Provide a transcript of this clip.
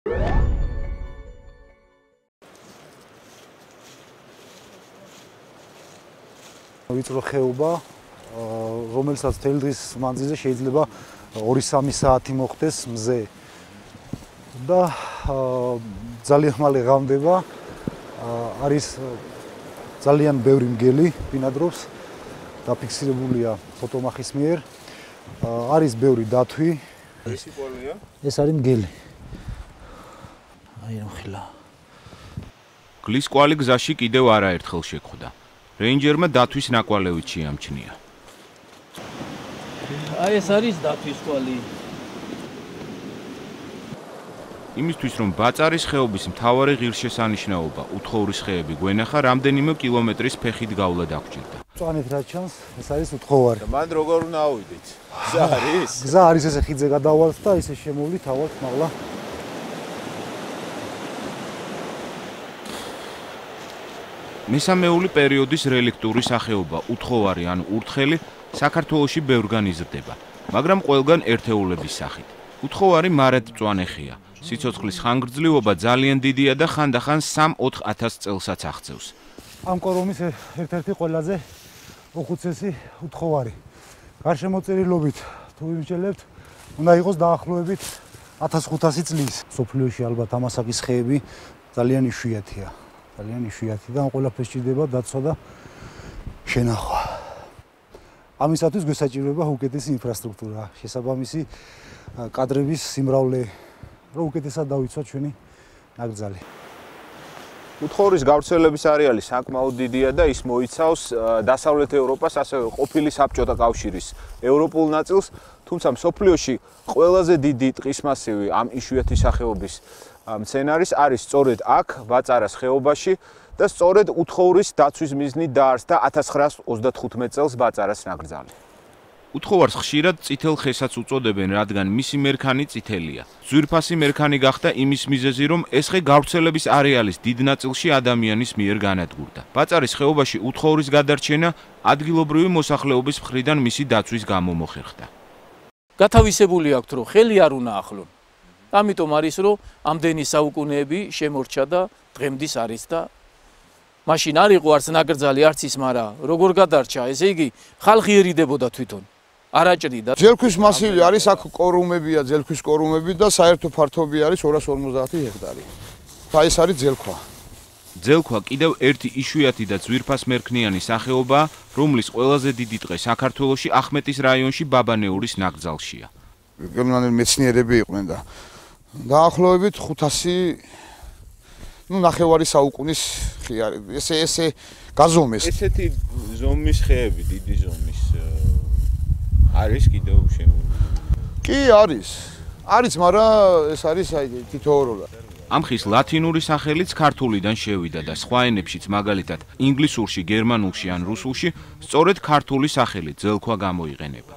ვიწრო ხეობა, რომელსაც თელი დღის მანძილზე შეიძლება 2-3 საათი მოხდეს მზე და ძალიან მალე ღამდება. არის ძალიან ბევრი მგელი ბინადრობს, დაფიქსირებულია ფოტომახის მიერ. არის ბევრი დათვი. ეს იკვალია? ეს არის მგელი. აი ამხილა. გლის კვალი გზაში კიდევ არაერთხელ შეხვდა. რეინჯერმა დათვის ნაკვალევით შეამჩნია. აი ეს არის დათვის კვალი. იმისთვის რომ ბაწარის ხეობის მთავარი ღირსშესანიშნაობა უთხოვრის ხეები გვენახა, რამდენიმე კილომეტრის ფეხით გავლა დაგჭირდა. წვანით რა ჩანს, ეს არის უთხოვარი. მან როგორ უნდა ავიდეთ? გზა არის? გზა არის, ესე ხიდზე გადავალთ და ისე შემოვლით, ავალთ მაღლა. მესამეული პერიოდის რელიქტური სახეობა უთხოვარი ან ურთხელი საქართველოში ბევრგან იზრდება, მაგრამ ყველგან ერთეულების სახით. უთხოვარი მარადმწვანე ხეა. სიცოცხლის ხანგრძლივობა ძალიან დიდია და ხანდახან 3-4 წელსაც აღწევს. ამ კორომის ერთ-ერთი ყველაზე უხუცესი უთხოვარი. გარშემოწერილობით თუ ვიმსჯელებთ, უნდა იყოს დაახლოებით 1500 წლის. სოფლიოში ალბათ ამასაკის ხეები ძალიან იშვიათია. ძალიან იშვიათი და ამ ყველაფერს სჭირდება დაცვა და შენახვა. ამისათვის გვესაჭიროება უკეთესი ინფრასტრუქტურა, შესაბამისი კადრების სიმრავლე, რომ უკეთესად დავიცვათ ჩვენი ნაკრძალი. უთხოვრის გავრცელების არეალი საკმაოდ დიდია და ის მოიცავს დასავლეთ ევროპას, ასევე ყოფილი საბჭოთა კავშირის ევროპულ ნაწილს, თუმცა მსოფლიოში ყველაზე დიდი ტყის მასივი ამ იშვიათი სახეობის მცენარის არის სწორედ აქ, ბაწარას ხეობაში და სწორედ უთხოვრის დაცვის მიზნით დაარსდა 1935 წელს ბაწარას ნაკრძალი. უთხოვარს ხშირად წითელ ხესაც უწოდებენ, რადგან მისი მერქანი წითელია. ძვირფასი მერქანი გახდა იმის მიზეზი, რომ ეს ხე გავრცელების არეალის დიდ ნაწილში ადამიანის მიერ განადგურდა. ბაწარის ხეობაში უთხოვრის გადარჩენა ადგილობრივი მოსახლეობის მხრიდან მისი დაცვის გამო მოხერხდა. გათავისებული აქვთ, რომ ხელი არ უნდა ახლონ. ამიტომ არის, რომ ამდენი საუკუნეები შემორჩა და დღემდის არის და მაშინ არ იყო არც ნაკრძალი, არც ის, მაგრამ როგორ გადარჩა, ესე იგი ხალხი ერიდებოდა თვითონ. არაჭრიდა. ძელქვის მასივი არის, აქ კორუმებია, ძელქვის კორუმები და საერთო ფართობი არის 250 ჰექტარი. და ეს არის ძელქვა. ძელქვა კიდევ ერთი იშვიათი და ძვირფასმერქნიანი სახეობაა, რომლის ყველაზე დიდი ტყე საქართველოში ახმეტის რაიონში ბაბანეურის ნაკრძალშია. გერმანელი მეცნიერები იყვნენ და დაახლოებით 500 ნახევარი საუკუნის ხე არის. ესე გაზომეს. ესეთი ზომის ხეები, დიდი ზომის არის კიდევ შემოვლებული. კი არის. არის, მაგრამ ეს არის აი თითოეულურად. ამ ხის ლათინური სახელიც ქართულიდან შევიდა და სხვა ენებშიც, მაგალითად, ინგლისურში, გერმანულში ან რუსულში სწორედ ქართული სახელი ძელქვა გამოიყენება.